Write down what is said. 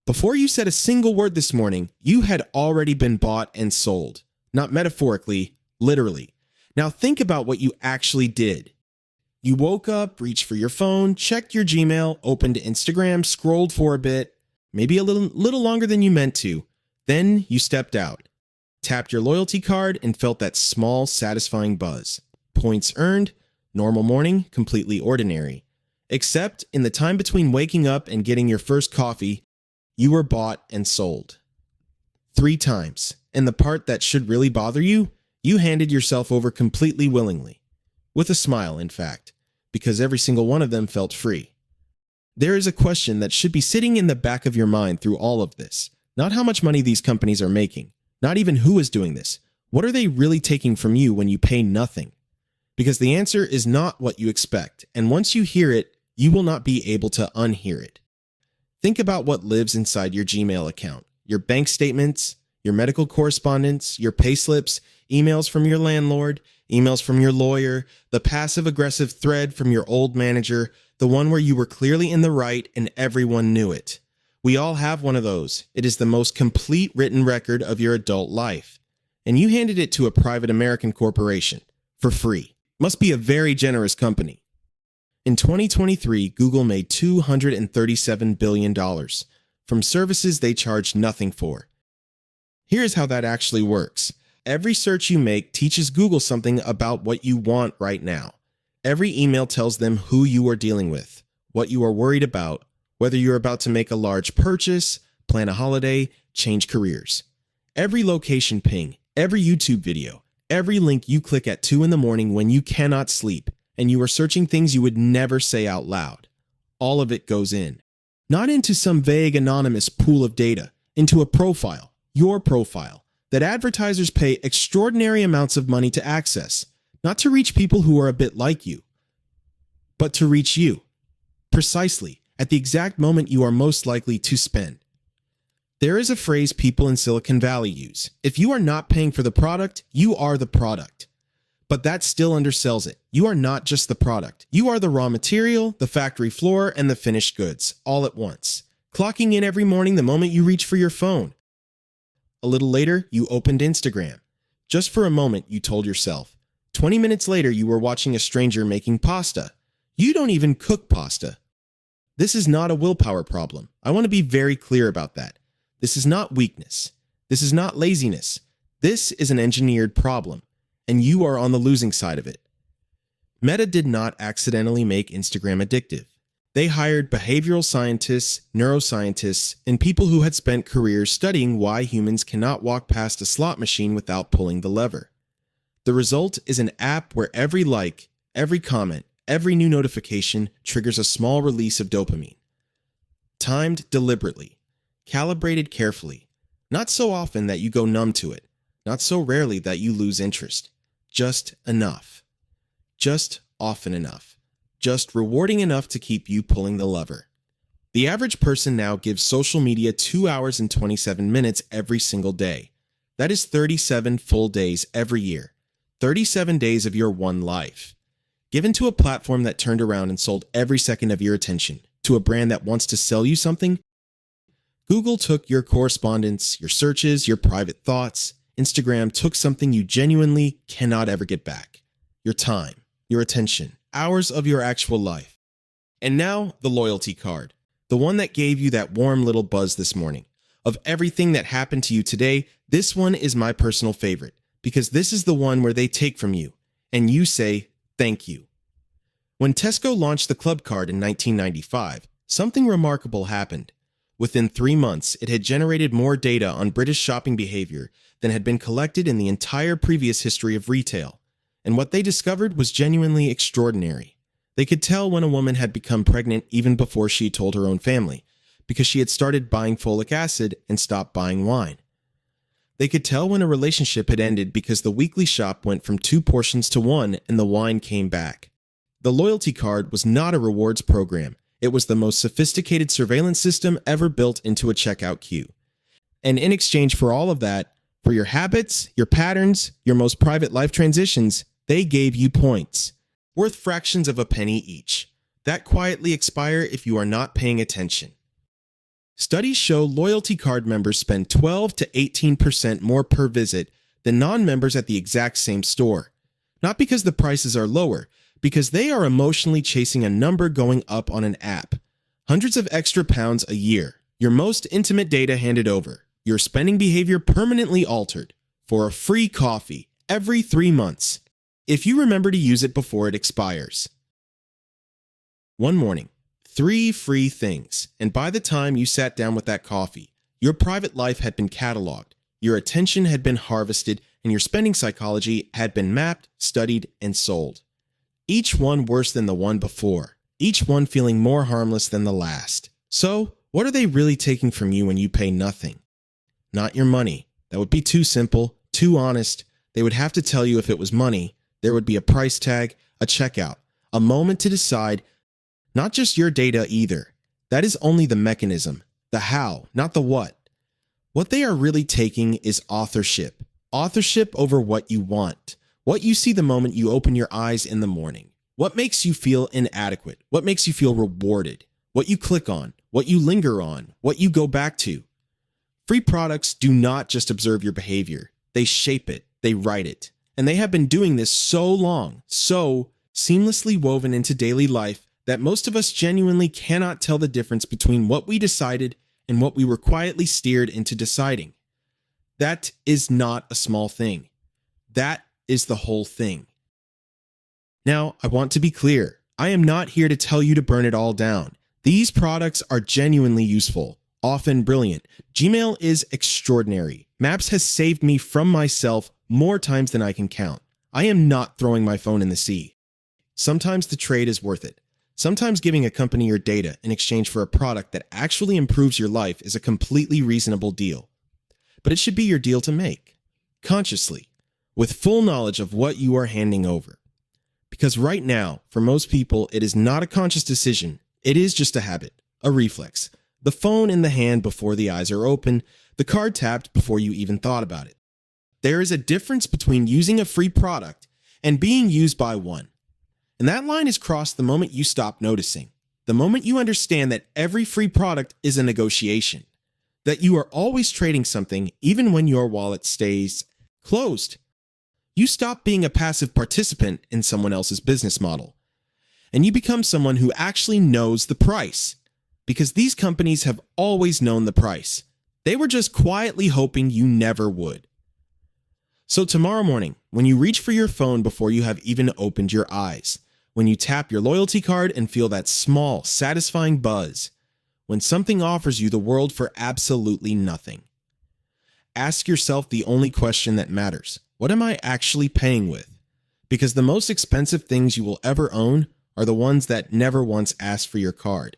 Before you said a single word this morning, you had already been bought and sold. Not metaphorically, literally. Now think about what you actually did. You woke up, reached for your phone, checked your Gmail, opened Instagram, scrolled for a bit, maybe a little longer than you meant to. Then you stepped out, tapped your loyalty card, and felt that small, satisfying buzz. Points earned, normal morning, completely ordinary. Except in the time between waking up and getting your first coffee, you were bought and sold. 3 times. And the part that should really bother you, you handed yourself over completely willingly. With a smile, in fact, because every single one of them felt free. There is a question that should be sitting in the back of your mind through all of this. Not how much money these companies are making. Not even who is doing this. What are they really taking from you when you pay nothing? Because the answer is not what you expect. And once you hear it, you will not be able to unhear it. Think about what lives inside your Gmail account. Your bank statements, your medical correspondence, your payslips, emails from your landlord, emails from your lawyer, the passive-aggressive thread from your old manager, the one where you were clearly in the right and everyone knew it. We all have one of those. It is the most complete written record of your adult life. And you handed it to a private American corporation for free. Must be a very generous company. In 2023, Google made $237 billion from services they charged nothing for. Here's how that actually works. Every search you make teaches Google something about what you want right now. Every email tells them who you are dealing with, what you are worried about, whether you're about to make a large purchase, plan a holiday, change careers. Every location ping, every YouTube video, every link you click at 2 in the morning when you cannot sleep and you are searching things you would never say out loud. All of it goes in. Not into some vague anonymous pool of data, into a profile, your profile, that advertisers pay extraordinary amounts of money to access, not to reach people who are a bit like you, but to reach you, precisely at the exact moment you are most likely to spend. There is a phrase people in Silicon Valley use. If you are not paying for the product, you are the product. But that still undersells it. You are not just the product. You are the raw material, the factory floor, and the finished goods, all at once. Clocking in every morning the moment you reach for your phone. A little later, you opened Instagram. Just for a moment, you told yourself. 20 minutes later, you were watching a stranger making pasta. You don't even cook pasta. This is not a willpower problem. I want to be very clear about that. This is not weakness. This is not laziness. This is an engineered problem, and you are on the losing side of it. Meta did not accidentally make Instagram addictive. They hired behavioral scientists, neuroscientists, and people who had spent careers studying why humans cannot walk past a slot machine without pulling the lever. The result is an app where every like, every comment, every new notification triggers a small release of dopamine. Timed deliberately, calibrated carefully, not so often that you go numb to it, not so rarely that you lose interest. Just enough. Just often enough. Just rewarding enough to keep you pulling the lever. The average person now gives social media 2 hours and 27 minutes every single day. That is 37 full days every year. 37 days of your one life. Given to a platform that turned around and sold every second of your attention to a brand that wants to sell you something. Google took your correspondence, your searches, your private thoughts. Instagram took something you genuinely cannot ever get back. Your time, your attention, hours of your actual life. And now, the loyalty card. The one that gave you that warm little buzz this morning. Of everything that happened to you today, this one is my personal favorite, because this is the one where they take from you, and you say, thank you. When Tesco launched the Club Card in 1995, something remarkable happened. Within 3 months, it had generated more data on British shopping behavior than had been collected in the entire previous history of retail. And what they discovered was genuinely extraordinary. They could tell when a woman had become pregnant even before she told her own family, because she had started buying folic acid and stopped buying wine. They could tell when a relationship had ended because the weekly shop went from 2 portions to 1 and the wine came back. The loyalty card was not a rewards program. It was the most sophisticated surveillance system ever built into a checkout queue. And in exchange for all of that, for your habits, your patterns, your most private life transitions, they gave you points, worth fractions of a penny each, that quietly expire if you are not paying attention. Studies show loyalty card members spend 12 to 18% more per visit than non-members at the exact same store. Not because the prices are lower, because they are emotionally chasing a number going up on an app. Hundreds of extra pounds a year, your most intimate data handed over, your spending behavior permanently altered, for a free coffee every 3 months, if you remember to use it before it expires. One morning, 3 free things, and by the time you sat down with that coffee, your private life had been cataloged, your attention had been harvested, and your spending psychology had been mapped, studied, and sold. Each one worse than the one before, each one feeling more harmless than the last. So, what are they really taking from you when you pay nothing? Not your money. That would be too simple, too honest. They would have to tell you if it was money. There would be a price tag, a checkout, a moment to decide. Not just your data either. That is only the mechanism, the how, not the what. What they are really taking is authorship. Authorship over what you want. What you see the moment you open your eyes in the morning. What makes you feel inadequate? What makes you feel rewarded? What you click on, what you linger on, what you go back to. Free products do not just observe your behavior. They shape it, they write it. And they have been doing this so long, so seamlessly woven into daily life, that most of us genuinely cannot tell the difference between what we decided and what we were quietly steered into deciding. That is not a small thing. That is the whole thing. Now, I want to be clear. I am not here to tell you to burn it all down. These products are genuinely useful, often brilliant. Gmail is extraordinary. Maps has saved me from myself more times than I can count. I am not throwing my phone in the sea. Sometimes the trade is worth it. Sometimes giving a company your data in exchange for a product that actually improves your life is a completely reasonable deal. But it should be your deal to make, consciously, with full knowledge of what you are handing over. Because right now, for most people, it is not a conscious decision. It is just a habit, a reflex. The phone in the hand before the eyes are open, the card tapped before you even thought about it. There is a difference between using a free product and being used by one. And that line is crossed the moment you stop noticing, the moment you understand that every free product is a negotiation, that you are always trading something even when your wallet stays closed. You stop being a passive participant in someone else's business model, and you become someone who actually knows the price, because these companies have always known the price. They were just quietly hoping you never would. So tomorrow morning, when you reach for your phone before you have even opened your eyes, when you tap your loyalty card and feel that small, satisfying buzz, when something offers you the world for absolutely nothing, ask yourself the only question that matters. What am I actually paying with? Because the most expensive things you will ever own are the ones that never once asked for your card.